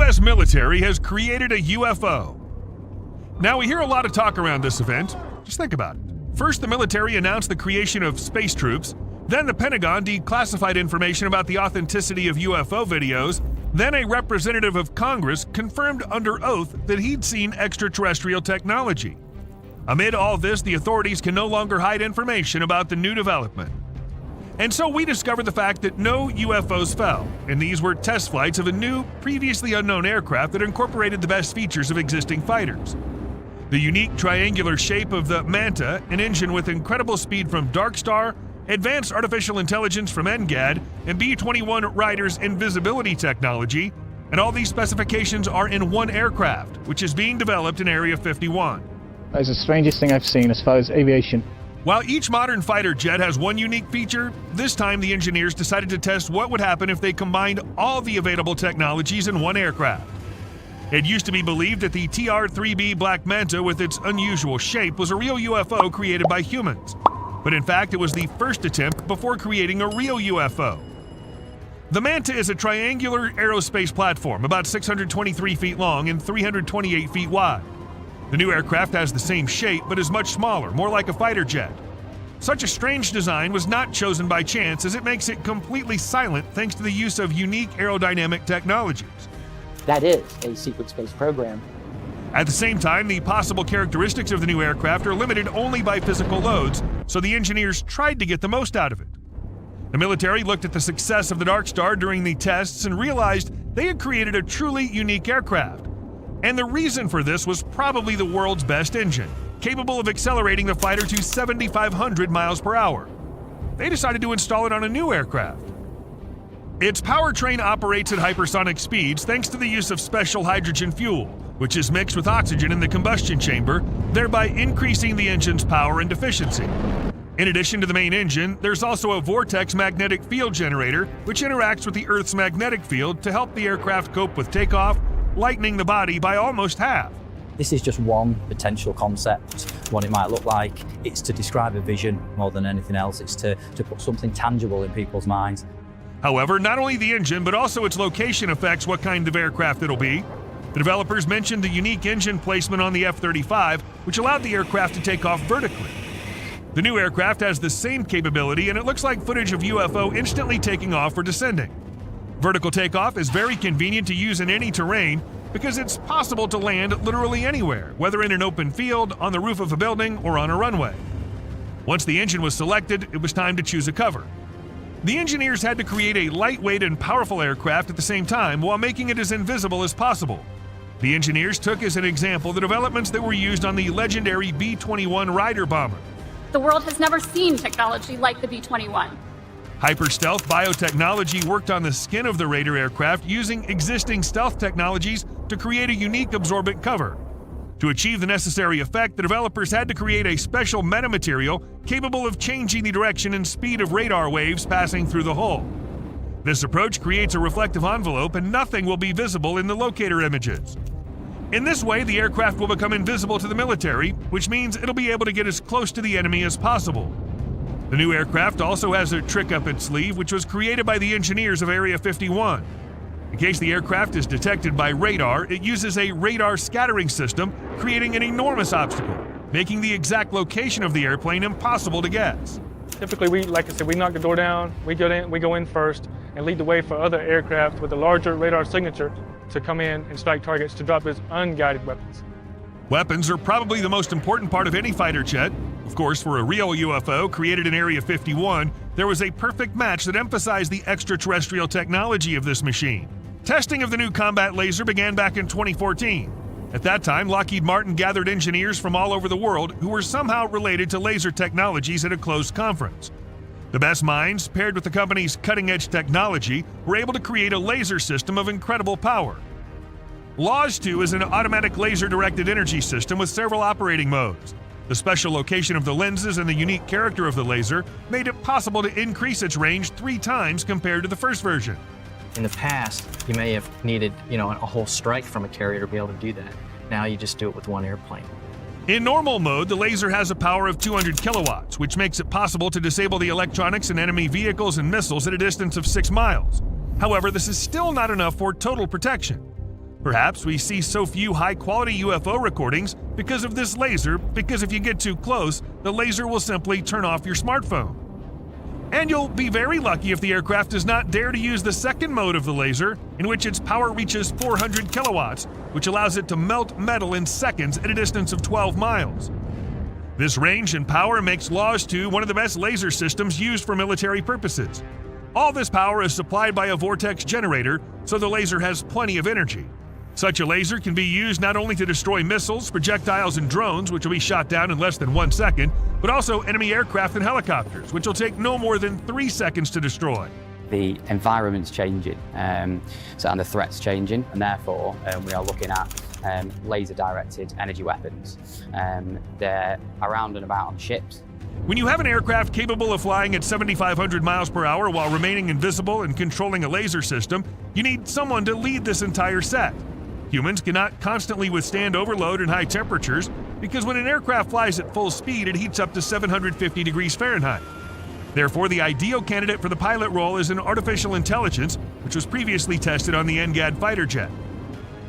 U.S. military has created a UFO. Now, we hear a lot of talk around this event. Just think about it. First, the military announced the creation of space troops. Then the Pentagon declassified information about the authenticity of UFO videos. Then a representative of Congress confirmed under oath that he'd seen extraterrestrial technology. Amid all this, the authorities can no longer hide information about the new development. And so we discovered the fact that no UFOs fell, and these were test flights of a new, previously unknown aircraft that incorporated the best features of existing fighters. The unique triangular shape of the Manta, an engine with incredible speed from Dark Star, advanced artificial intelligence from NGAD, and B-21 Rider's invisibility technology, and all these specifications are in one aircraft, which is being developed in Area 51. That is the strangest thing I've seen as far as aviation. While each modern fighter jet has one unique feature, this time the engineers decided to test what would happen if they combined all the available technologies in one aircraft. It used to be believed that the TR-3B Black Manta with its unusual shape was a real UFO created by humans. But in fact, it was the first attempt before creating a real UFO. The Manta is a triangular aerospace platform about 623 feet long and 328 feet wide. The new aircraft has the same shape but is much smaller, more like a fighter jet. Such a strange design was not chosen by chance, as it makes it completely silent thanks to the use of unique aerodynamic technologies. That is a sequence-based program. At the same time, the possible characteristics of the new aircraft are limited only by physical loads, so the engineers tried to get the most out of it. The military looked at the success of the Dark Star during the tests and realized they had created a truly unique aircraft. And the reason for this was probably the world's best engine, capable of accelerating the fighter to 7,500 miles per hour. They decided to install it on a new aircraft. Its powertrain operates at hypersonic speeds thanks to the use of special hydrogen fuel, which is mixed with oxygen in the combustion chamber, thereby increasing the engine's power and efficiency. In addition to the main engine, there's also a vortex magnetic field generator, which interacts with the Earth's magnetic field to help the aircraft cope with takeoff, lightening the body by almost half. This is just one potential concept, what it might look like. It's to describe a vision more than anything else. It's to put something tangible in people's minds. However, not only the engine, but also its location affects what kind of aircraft it'll be. The developers mentioned the unique engine placement on the F-35, which allowed the aircraft to take off vertically. The new aircraft has the same capability, and it looks like footage of UFO instantly taking off or descending. Vertical takeoff is very convenient to use in any terrain because it's possible to land literally anywhere, whether in an open field, on the roof of a building, or on a runway. Once the engine was selected, it was time to choose a cover. The engineers had to create a lightweight and powerful aircraft at the same time while making it as invisible as possible. The engineers took as an example the developments that were used on the legendary B-21 Rider bomber. The world has never seen technology like the B-21. Hyper-stealth biotechnology worked on the skin of the Raider aircraft using existing stealth technologies to create a unique absorbent cover. To achieve the necessary effect, the developers had to create a special metamaterial capable of changing the direction and speed of radar waves passing through the hull. This approach creates a reflective envelope and nothing will be visible in the locator images. In this way, the aircraft will become invisible to the military, which means it'll be able to get as close to the enemy as possible. The new aircraft also has a trick up its sleeve, which was created by the engineers of Area 51. In case the aircraft is detected by radar, it uses a radar scattering system, creating an enormous obstacle, making the exact location of the airplane impossible to guess. Typically, like I said, we knock the door down, we go in first, and lead the way for other aircraft with a larger radar signature to come in and strike targets to drop its unguided weapons. Weapons are probably the most important part of any fighter jet. Of course, for a real UFO created in Area 51, there was a perfect match that emphasized the extraterrestrial technology of this machine. Testing of the new combat laser began back in 2014. At that time, Lockheed Martin gathered engineers from all over the world who were somehow related to laser technologies at a closed conference. The best minds, paired with the company's cutting-edge technology, were able to create a laser system of incredible power. LAWS 2 is an automatic laser-directed energy system with several operating modes. The special location of the lenses and the unique character of the laser made it possible to increase its range 3 times compared to the first version. In the past, you may have needed, a whole strike from a carrier to be able to do that. Now you just do it with one airplane. In normal mode, the laser has a power of 200 kilowatts, which makes it possible to disable the electronics in enemy vehicles and missiles at a distance of 6 miles. However, this is still not enough for total protection. Perhaps we see so few high-quality UFO recordings because of this laser, because if you get too close, the laser will simply turn off your smartphone. And you'll be very lucky if the aircraft does not dare to use the second mode of the laser, in which its power reaches 400 kilowatts, which allows it to melt metal in seconds at a distance of 12 miles. This range and power makes LAWS-2 one of the best laser systems used for military purposes. All this power is supplied by a vortex generator, so the laser has plenty of energy. Such a laser can be used not only to destroy missiles, projectiles, and drones, which will be shot down in less than 1 second, but also enemy aircraft and helicopters, which will take no more than 3 seconds to destroy. The environment's changing, and the threat's changing, and therefore we are looking at laser-directed energy weapons. They're around and about on ships. When you have an aircraft capable of flying at 7,500 miles per hour while remaining invisible and controlling a laser system, you need someone to lead this entire set. Humans cannot constantly withstand overload and high temperatures because when an aircraft flies at full speed, it heats up to 750 degrees Fahrenheit. Therefore, the ideal candidate for the pilot role is an artificial intelligence, which was previously tested on the NGAD fighter jet.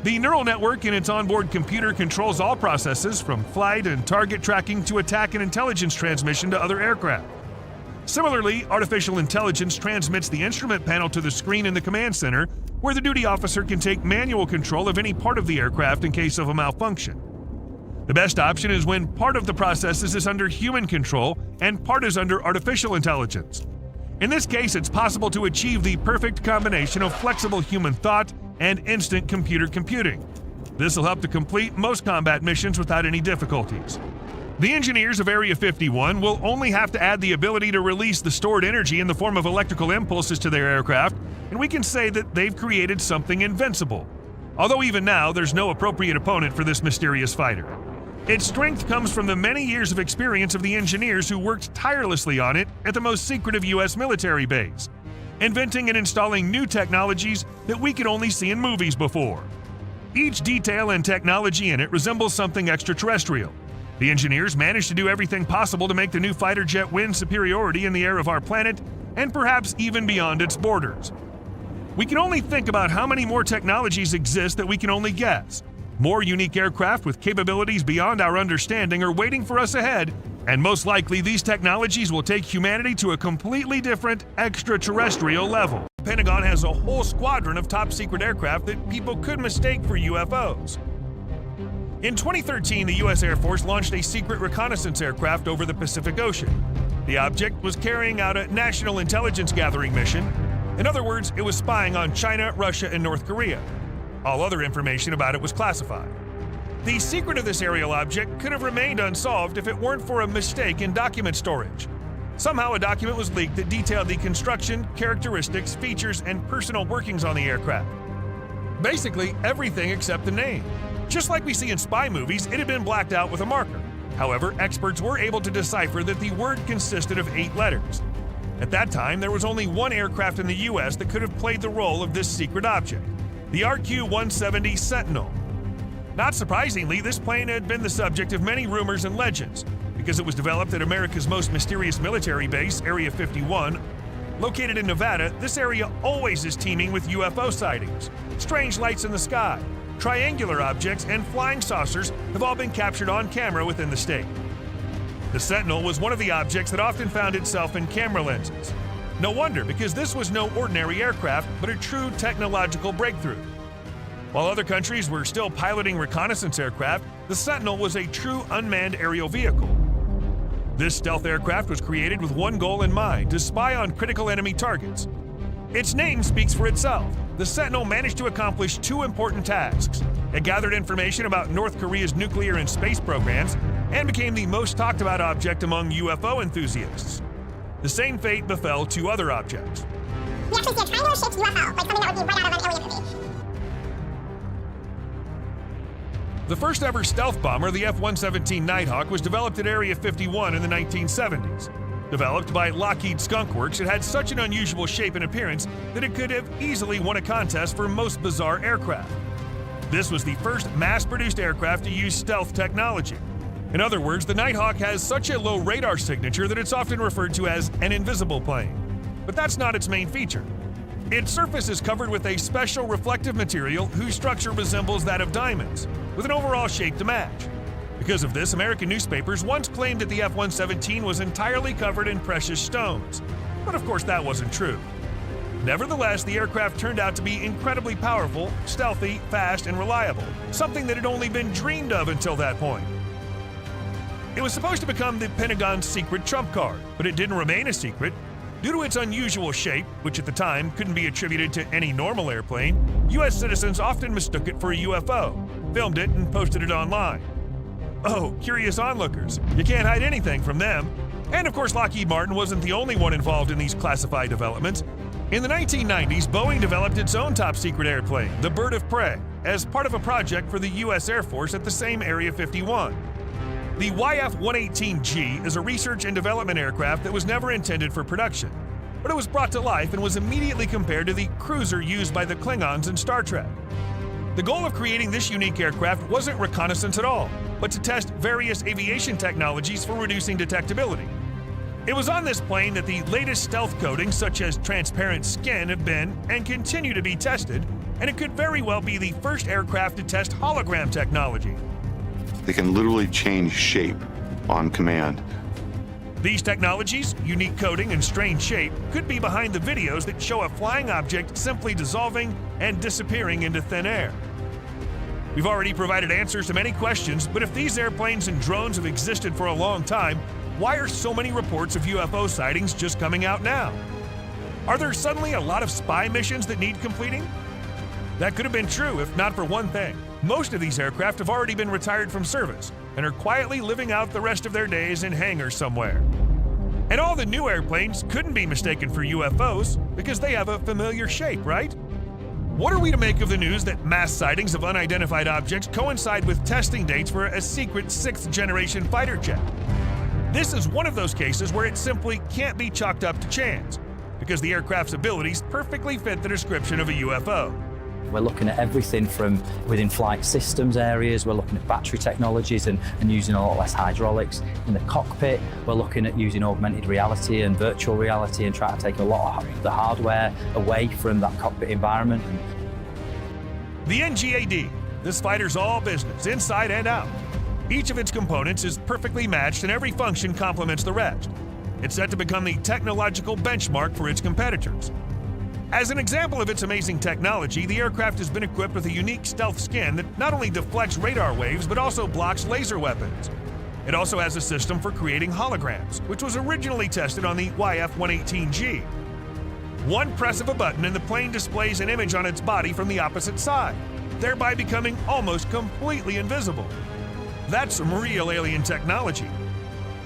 The neural network in its onboard computer controls all processes from flight and target tracking to attack and intelligence transmission to other aircraft. Similarly, artificial intelligence transmits the instrument panel to the screen in the command center, where the duty officer can take manual control of any part of the aircraft in case of a malfunction. The best option is when part of the processes is under human control and part is under artificial intelligence. In this case, it's possible to achieve the perfect combination of flexible human thought and instant computer computing. This will help to complete most combat missions without any difficulties. The engineers of Area 51 will only have to add the ability to release the stored energy in the form of electrical impulses to their aircraft, and we can say that they've created something invincible. Although even now, there's no appropriate opponent for this mysterious fighter. Its strength comes from the many years of experience of the engineers who worked tirelessly on it at the most secretive U.S. military base, inventing and installing new technologies that we could only see in movies before. Each detail and technology in it resembles something extraterrestrial. The engineers managed to do everything possible to make the new fighter jet win superiority in the air of our planet, and perhaps even beyond its borders. We can only think about how many more technologies exist that we can only guess. More unique aircraft with capabilities beyond our understanding are waiting for us ahead, and most likely these technologies will take humanity to a completely different extraterrestrial level. The Pentagon has a whole squadron of top-secret aircraft that people could mistake for UFOs. In 2013, the U.S. Air Force launched a secret reconnaissance aircraft over the Pacific Ocean. The object was carrying out a national intelligence gathering mission. In other words, it was spying on China, Russia, and North Korea. All other information about it was classified. The secret of this aerial object could have remained unsolved if it weren't for a mistake in document storage. Somehow a document was leaked that detailed the construction, characteristics, features, and personal workings on the aircraft. Basically, everything except the name. Just like we see in spy movies, it had been blacked out with a marker. However, experts were able to decipher that the word consisted of 8 letters. At that time, there was only one aircraft in the U.S. that could have played the role of this secret object, the RQ-170 Sentinel. Not surprisingly, this plane had been the subject of many rumors and legends, because it was developed at America's most mysterious military base, Area 51. Located in Nevada, this area always is teeming with UFO sightings. Strange lights in the sky, triangular objects, and flying saucers have all been captured on camera within the state. The Sentinel was one of the objects that often found itself in camera lenses. No wonder, because this was no ordinary aircraft, but a true technological breakthrough. While other countries were still piloting reconnaissance aircraft, the Sentinel was a true unmanned aerial vehicle. This stealth aircraft was created with one goal in mind: to spy on critical enemy targets. Its name speaks for itself. The Sentinel managed to accomplish 2 important tasks. It gathered information about North Korea's nuclear and space programs and became the most talked about object among UFO enthusiasts. The same fate befell 2 other objects. We actually see a triangular-shaped UFO, like something that would be right out of an alien movie. The first ever stealth bomber, the F-117 Nighthawk, was developed at Area 51 in the 1970s. Developed by Lockheed Skunk Works, it had such an unusual shape and appearance that it could have easily won a contest for most bizarre aircraft. This was the first mass-produced aircraft to use stealth technology. In other words, the Nighthawk has such a low radar signature that it's often referred to as an invisible plane. But that's not its main feature. Its surface is covered with a special reflective material whose structure resembles that of diamonds, with an overall shape to match. Because of this, American newspapers once claimed that the F-117 was entirely covered in precious stones. But of course that wasn't true. Nevertheless, the aircraft turned out to be incredibly powerful, stealthy, fast, and reliable, something that had only been dreamed of until that point. It was supposed to become the Pentagon's secret trump card, but it didn't remain a secret. Due to its unusual shape, which at the time couldn't be attributed to any normal airplane, U.S. citizens often mistook it for a UFO, filmed it, and posted it online. Oh, curious onlookers, you can't hide anything from them. And of course, Lockheed Martin wasn't the only one involved in these classified developments. In the 1990s, Boeing developed its own top-secret airplane, the Bird of Prey, as part of a project for the U.S. Air Force at the same Area 51. The YF-118G is a research and development aircraft that was never intended for production, but it was brought to life and was immediately compared to the cruiser used by the Klingons in Star Trek. The goal of creating this unique aircraft wasn't reconnaissance at all, but to test various aviation technologies for reducing detectability. It was on this plane that the latest stealth coatings, such as transparent skin, have been and continue to be tested, and it could very well be the first aircraft to test hologram technology. They can literally change shape on command. These technologies, unique coating and strange shape, could be behind the videos that show a flying object simply dissolving and disappearing into thin air. We've already provided answers to many questions, but if these airplanes and drones have existed for a long time, why are so many reports of UFO sightings just coming out now? Are there suddenly a lot of spy missions that need completing? That could have been true if not for one thing. Most of these aircraft have already been retired from service and are quietly living out the rest of their days in hangars somewhere. And all the new airplanes couldn't be mistaken for UFOs because they have a familiar shape, right? What are we to make of the news that mass sightings of unidentified objects coincide with testing dates for a secret 6th-generation fighter jet? This is one of those cases where it simply can't be chalked up to chance, because the aircraft's abilities perfectly fit the description of a UFO. We're looking at everything from within flight systems areas, we're looking at battery technologies and using a lot less hydraulics. In the cockpit, we're looking at using augmented reality and virtual reality and trying to take a lot of the hardware away from that cockpit environment. The NGAD, this fighter's all business, inside and out. Each of its components is perfectly matched and every function complements the rest. It's set to become the technological benchmark for its competitors. As an example of its amazing technology, the aircraft has been equipped with a unique stealth skin that not only deflects radar waves, but also blocks laser weapons. It also has a system for creating holograms, which was originally tested on the YF-118G. One press of a button and the plane displays an image on its body from the opposite side, thereby becoming almost completely invisible. That's some real alien technology.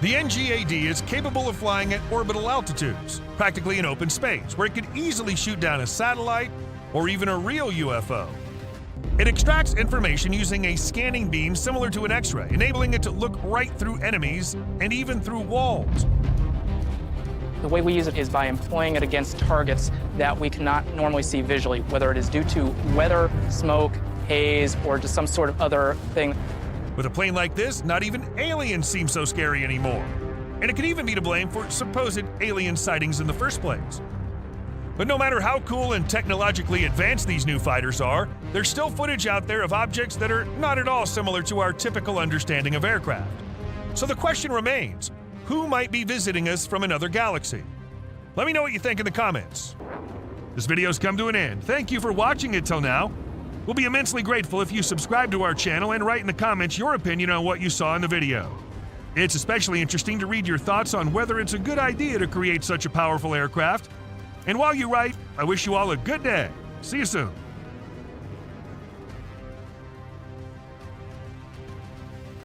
The NGAD is capable of flying at orbital altitudes, practically in open space, where it could easily shoot down a satellite or even a real UFO. It extracts information using a scanning beam similar to an X-ray, enabling it to look right through enemies and even through walls. The way we use it is by employing it against targets that we cannot normally see visually, whether it is due to weather, smoke, haze, or just some sort of other thing. With a plane like this, not even aliens seem so scary anymore. And it could even be to blame for supposed alien sightings in the first place. But no matter how cool and technologically advanced these new fighters are, there's still footage out there of objects that are not at all similar to our typical understanding of aircraft. So the question remains, who might be visiting us from another galaxy? Let me know what you think in the comments. This video's come to an end. Thank you for watching it till now. We'll be immensely grateful if you subscribe to our channel and write in the comments your opinion on what you saw in the video. It's especially interesting to read your thoughts on whether it's a good idea to create such a powerful aircraft. And while you write, I wish you all a good day. See you soon.